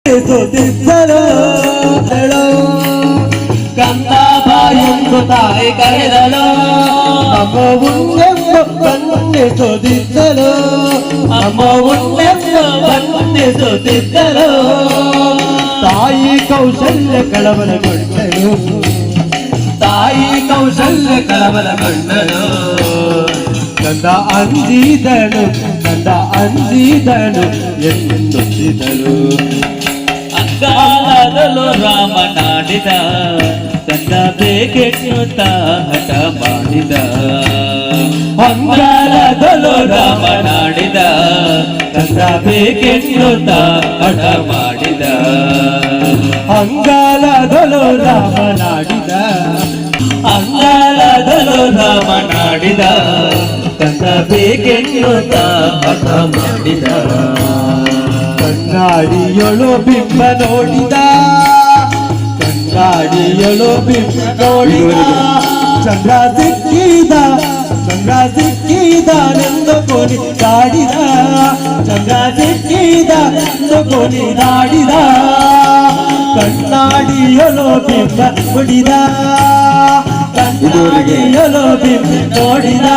ಸುತ್ತಿದ್ದಳು ಕಂದ ಬಾಯೆಂದು ತಾಯಿ ಕರೆದಳು ಅಮ್ಮ ಉಣ್ಣೆಂಬ ಬಣ್ಣಿಸುತ್ತಿದ್ದಳು ಅಮ್ಮ ಉಣ್ಣೆಂಬ ಬಣ್ಣಿಸುತ್ತಿದ್ದಳು ತಾಯಿ ಕೌಶಲ್ಯ ಕಳವಳಗೊಂಡಳು ತಾಯಿ ಕೌಶಲ್ಯ ಕಳವಳಗೊಂಡಳು ಕಂದ ಅಂಜಿದಳು ಎನ್ನುತ್ತಿದಳು ಅಂಗಾಲದಲು ರಾಮನಾಡಿದ ಕಂದ ಬೇಕೆನ್ನುತ್ತ ಹಠ ಮಾಡಿದ ಅಂಗಾಲದಲು ರಾಮನಾಡಿದ ಕಂದ ಬೇಕೆನ್ನುತ್ತ ಹಠ ಮಾಡಿದ ಅಂಗಾಲದಲು ರಾಮನಾಡಿದ ಅಂಗಾಲದಲು ರಾಮನಾಡಿದ ಕಂದ ಬೇಕೆನ್ನುತ್ತ ಹಠ ಮಾಡಿದ ಕಣ್ಣಾಡಿಯೊಳು ಬಿಂಬ ನೋಡಿದ ಕಣ್ಣಾಡಿಯೊಳು ಬಿಂಬ ನೋಡಿದ ಚಂದ್ರ ಸಿಕ್ಕಿದನೆಂದು ಕೊನಿದಾಡಿದ ಚಂದ್ರ ಸಿಕ್ಕಿದನೆಂದು ಕೊನಿದಾಡಿದ ಕಣ್ಣಾಡಿಯೊಳು ಬಿಂಬ ನೋಡಿದ ಕಣ್ಣಾಡಿಯೊಳು ಬಿಂಬ ನೋಡಿದ